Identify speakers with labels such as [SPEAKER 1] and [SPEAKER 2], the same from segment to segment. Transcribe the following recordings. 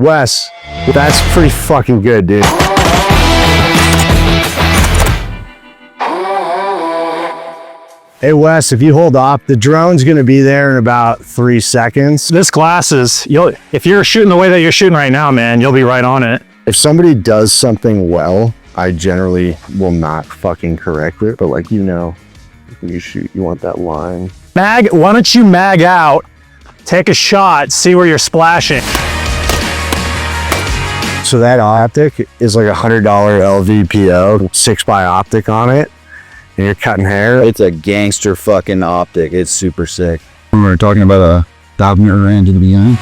[SPEAKER 1] Wes, that's pretty fucking good, dude. Hey Wes, if you hold up, the drone's gonna be there in about 3 seconds.
[SPEAKER 2] This glass is, if you're shooting the way that you're shooting right now, man, you'll be right on it.
[SPEAKER 1] If somebody does something well, I generally will not fucking correct it, but like, you know, when you shoot, you want that line.
[SPEAKER 2] Mag, why don't you mag out, take a shot, see where you're splashing.
[SPEAKER 1] So that optic is like $100 LVPO, 6x optic on it, and you're cutting hair.
[SPEAKER 3] It's a gangster fucking optic. It's super sick.
[SPEAKER 4] We were talking about a 5-meter range in the beginning.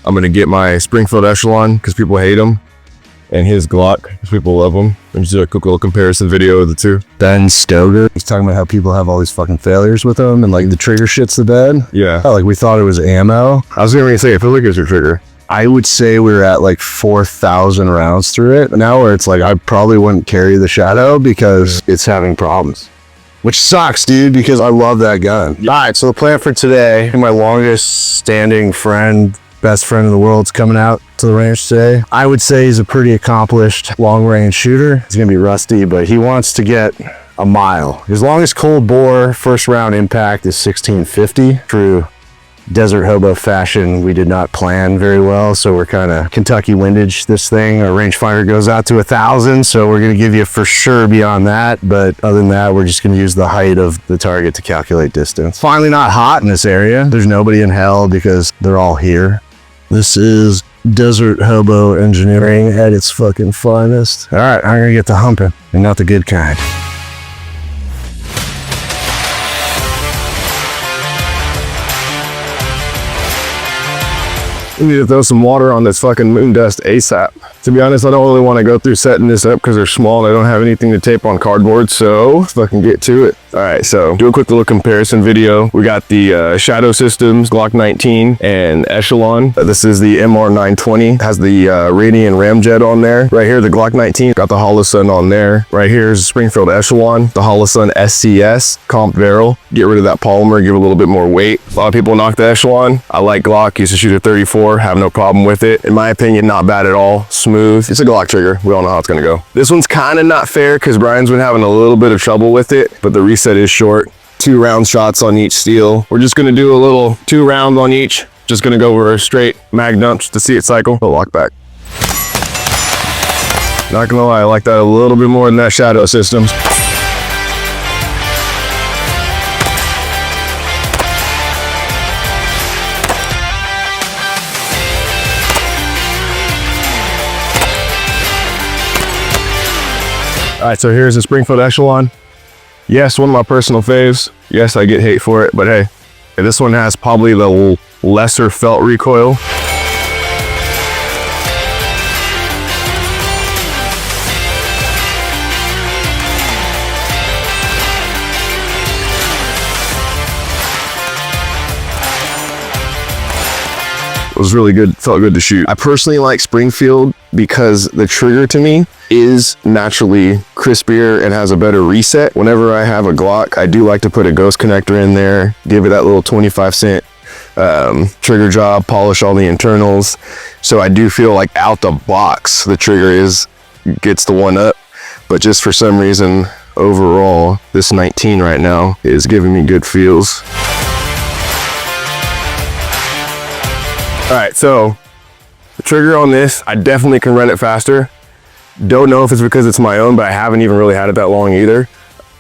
[SPEAKER 5] I'm gonna get my Springfield Echelon because people hate him, and his Glock because people love him. And just do a quick little comparison video of the two.
[SPEAKER 1] Ben Stoger, he's talking about how people have all these fucking failures with them, and like the trigger shit's the bed.
[SPEAKER 5] Yeah.
[SPEAKER 1] Like we thought it was ammo.
[SPEAKER 5] I was gonna say, I feel like it's your trigger.
[SPEAKER 1] I would say we were at like 4,000 rounds through it. Now where it's like, I probably wouldn't carry the Shadow because it's having problems. Which sucks, dude, because I love that gun. All right, so the plan for today, my longest standing friend, best friend in the world, is coming out to the range today. I would say he's a pretty accomplished long range shooter. He's gonna be rusty, but he wants to get a mile. His longest cold bore first round impact is 1650. Through desert hobo fashion, we did not plan very well, so we're kind of Kentucky windage this thing. Our rangefinder goes out to 1,000, so we're gonna give you for sure beyond that, but other than that, we're just gonna use the height of the target to calculate distance. Finally not hot in this area. There's nobody in hell because they're all here. This is desert hobo engineering at its fucking finest. All right, I'm gonna get to humping, and not the good kind.
[SPEAKER 5] We need to throw some water on this fucking moon dust ASAP. To be honest, I don't really want to go through setting this up because they're small and I don't have anything to tape on cardboard, so let's fucking get to it. All right, so do a quick little comparison video. We got the Shadow Systems Glock 19 and Echelon. This is the MR920. Has the Radian Ramjet on there. Right here, the Glock 19 got the Holosun on there. Right here is Springfield Echelon, the Holosun SCS comp barrel. Get rid of that polymer, give it a little bit more weight. A lot of people knock the Echelon. I like Glock. Used to shoot a 34, have no problem with it. In my opinion, not bad at all. Smooth. It's a Glock trigger. We all know how it's gonna go. This one's kind of not fair because Brian's been having a little bit of trouble with it, but the reset is short. 2 round shots on each steel. We're just gonna do a little 2 rounds on each. Just gonna go over a straight mag dump to see it cycle. A lock back. Not gonna lie, I like that a little bit more than that Shadow Systems. All right, so here's the Springfield Echelon. Yes, one of my personal faves. Yes, I get hate for it, but hey, this one has probably the lesser felt recoil. It was really good, felt good to shoot. I personally like Springfield because the trigger to me is naturally crispier and has a better reset. Whenever I have a Glock, I do like to put a ghost connector in there, give it that little 25-cent trigger job, polish all the internals. So I do feel like out the box, the trigger gets the one up, but just for some reason, overall, this 19 right now is giving me good feels. All right, so the trigger on this, I definitely can run it faster. Don't know if it's because it's my own, but I haven't even really had it that long either.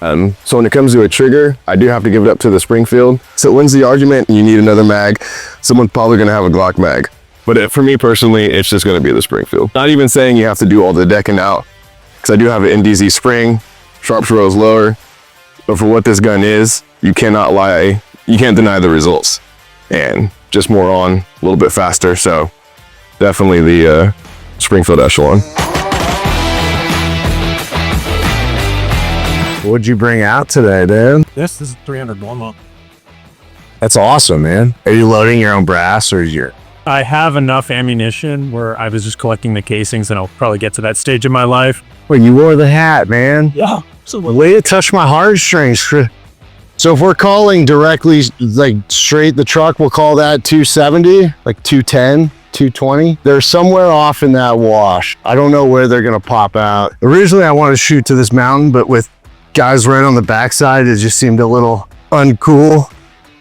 [SPEAKER 5] So when it comes to a trigger, I do have to give it up to the Springfield. So it wins the argument, you need another mag. Someone's probably gonna have a Glock mag. But for me personally, it's just gonna be the Springfield. Not even saying you have to do all the decking out, because I do have an NDZ spring, sharps rose lower. But for what this gun is, you cannot lie, you can't deny the results. And just more on, a little bit faster, so definitely the Springfield Echelon.
[SPEAKER 1] What'd you bring out today, dude?
[SPEAKER 2] This is 300 Loma.
[SPEAKER 1] That's awesome, man. Are you loading your own brass or is your...
[SPEAKER 2] I have enough ammunition where I was just collecting the casings, and I'll probably get to that stage in my life.
[SPEAKER 1] Well, you wore the hat, man.
[SPEAKER 2] Yeah, absolutely.
[SPEAKER 1] Way to touch my heartstrings. So if we're calling directly, like straight the truck, we'll call that 270, like 210, 220. They're somewhere off in that wash. I don't know where they're gonna pop out. Originally, I wanted to shoot to this mountain, but with guys right on the backside, it just seemed a little uncool.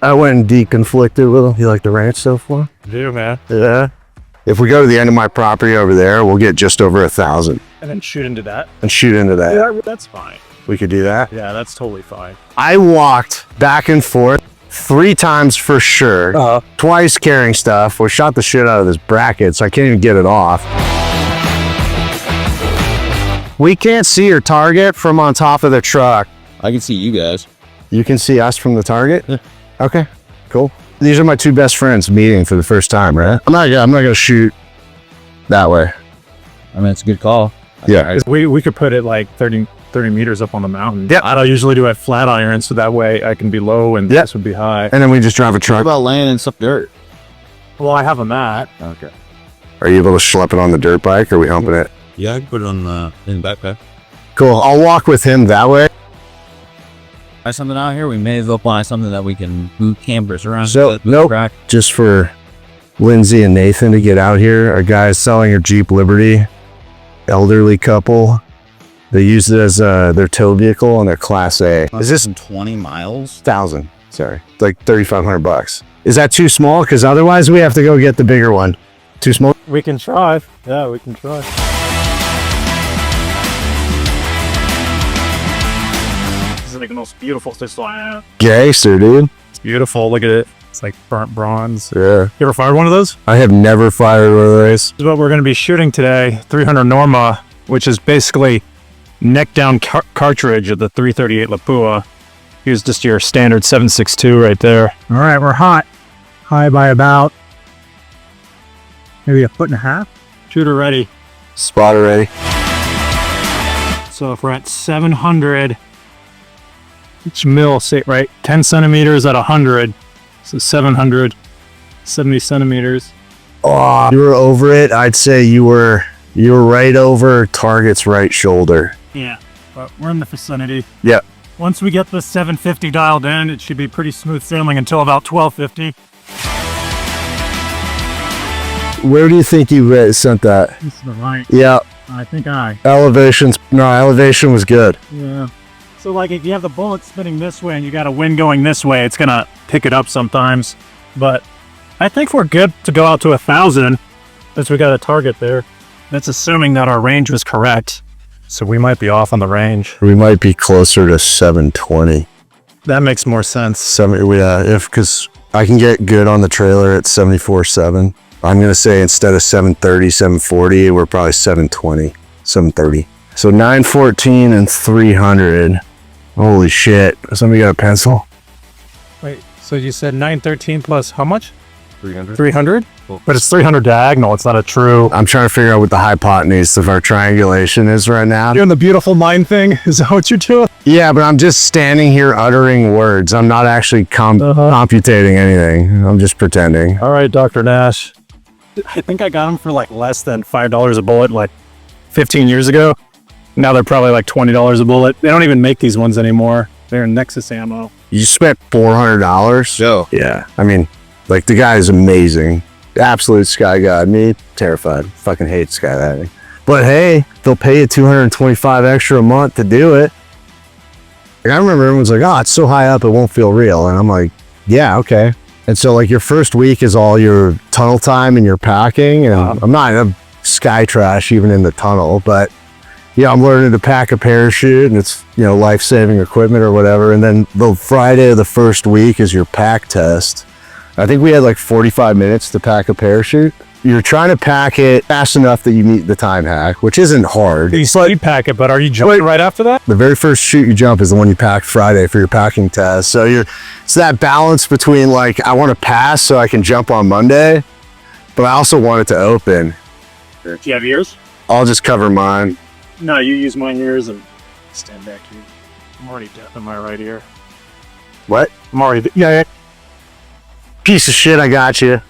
[SPEAKER 1] I went and deconflicted with them. You like the ranch so far?
[SPEAKER 2] I do, man.
[SPEAKER 1] Yeah. If we go to the end of my property over there, we'll get just over 1,000
[SPEAKER 2] And then shoot into that.
[SPEAKER 1] and shoot into that.
[SPEAKER 2] Yeah, that's fine.
[SPEAKER 1] We could do that.
[SPEAKER 2] Yeah, that's totally fine.
[SPEAKER 1] I walked back and forth 3 times for sure. Twice carrying stuff. We shot the shit out of this bracket, so I can't even get it off. We can't see your target from on top of the truck.
[SPEAKER 3] I can see you guys.
[SPEAKER 1] You can see us from the target?
[SPEAKER 3] Yeah.
[SPEAKER 1] Okay, cool. These are my 2 best friends meeting for the first time, right? I'm not gonna shoot that way.
[SPEAKER 3] I mean, it's a good call.
[SPEAKER 1] Yeah.
[SPEAKER 2] We could put it like 30 meters up on the mountain.
[SPEAKER 1] Yep.
[SPEAKER 2] I don't usually do it flat iron, so that way I can be low and
[SPEAKER 1] Yep.
[SPEAKER 2] this would be high.
[SPEAKER 1] And then we just drive a
[SPEAKER 3] What
[SPEAKER 1] truck.
[SPEAKER 3] about laying in some dirt?
[SPEAKER 2] Well, I have a mat.
[SPEAKER 3] Okay.
[SPEAKER 1] Are you able to schlep it on the dirt bike, or are we humping it?
[SPEAKER 6] Yeah, I can put it on in the backpack.
[SPEAKER 1] Cool. I'll walk with him that way.
[SPEAKER 3] Buy something out here. We may as well buy something that we can boot campers around.
[SPEAKER 1] So, nope. Just for Lindsay and Nathan to get out here. Our guy's selling a Jeep Liberty. Elderly couple. They use it as their tow vehicle on their Class A. Is this
[SPEAKER 3] 20 miles?
[SPEAKER 1] 1,000? Sorry, like $3,500. Is that too small? Because otherwise we have to go get the bigger one. Too small?
[SPEAKER 2] We can try. Yeah, we can try. This is like the most beautiful system.
[SPEAKER 1] Gangster, dude.
[SPEAKER 2] It's beautiful. Look at it. It's like burnt bronze.
[SPEAKER 1] Yeah.
[SPEAKER 2] You ever fired one of those?
[SPEAKER 1] I have never fired one of those.
[SPEAKER 2] This is what we're going to be shooting today. 300 Norma, which is basically neck down cartridge of the 338 Lapua. Here's just your standard 7.62 right there. All right, we're hot. High by about maybe 1.5 feet. Shooter ready.
[SPEAKER 1] Spotter ready.
[SPEAKER 2] So if we're at 700, each mill, say, right, 10 centimeters at 100. So 770 centimeters.
[SPEAKER 1] Oh, you were over it. I'd say you were right over target's right shoulder.
[SPEAKER 2] Yeah, but we're in the vicinity.
[SPEAKER 1] Yep.
[SPEAKER 2] Once we get the 750 dialed in, it should be pretty smooth sailing until about 1250.
[SPEAKER 1] Where do you think you sent that?
[SPEAKER 2] This is the right.
[SPEAKER 1] Yeah,
[SPEAKER 2] I think I.
[SPEAKER 1] elevation was good.
[SPEAKER 2] Yeah. So like if you have the bullet spinning this way and you got a wind going this way, it's gonna pick it up sometimes. But I think we're good to go out to 1,000 since we got a target there. That's assuming that our range was correct. So we might be off on the range.
[SPEAKER 1] We might be closer to 720.
[SPEAKER 2] That makes more sense.
[SPEAKER 1] Because I can get good on the trailer at 74.7. I'm gonna say instead of 730, 740, we're probably 720, 730. So 914 and 300. Holy shit! Somebody got a pencil?
[SPEAKER 2] Wait, so you said 913 plus how much?
[SPEAKER 6] 300.
[SPEAKER 2] 300? But it's 300 diagonal. It's not a true.
[SPEAKER 1] I'm trying to figure out what the hypotenuse of our triangulation is right now.
[SPEAKER 2] Doing the beautiful mind thing? Is that what you're doing?
[SPEAKER 1] Yeah, but I'm just standing here uttering words. I'm not actually computating anything. I'm just pretending.
[SPEAKER 2] All right, Dr. Nash. I think I got them for like less than $5 a bullet like 15 years ago. Now they're probably like $20 a bullet. They don't even make these ones anymore. They're Nexus ammo.
[SPEAKER 1] You spent $400?
[SPEAKER 3] Joe.
[SPEAKER 1] Yeah. I mean, like, the guy is amazing. Absolute sky god. Me, terrified. Fucking hate skydiving. But hey, they'll pay you $225 extra a month to do it. Like, I remember everyone's like, oh, it's so high up, it won't feel real. And I'm like, yeah, okay. And so, like, your first week is all your tunnel time and your packing. And I'm not a sky trash even in the tunnel, but yeah, I'm learning to pack a parachute, and it's, you know, life-saving equipment or whatever. And then the Friday of the first week is your pack test. I think we had like 45 minutes to pack a parachute. You're trying to pack it fast enough that you meet the time hack, which isn't hard.
[SPEAKER 2] You slightly pack it, but are you jumping right after that?
[SPEAKER 1] The very first chute you jump is the one you packed Friday for your packing test. So it's that balance between, like, I want to pass so I can jump on Monday, but I also want it to open.
[SPEAKER 2] Do you have ears?
[SPEAKER 1] I'll just cover mine.
[SPEAKER 2] No, you use my ears and stand back here. I'm already deaf in my right ear.
[SPEAKER 1] What?
[SPEAKER 2] I'm already, yeah.
[SPEAKER 1] Piece of shit, I got you.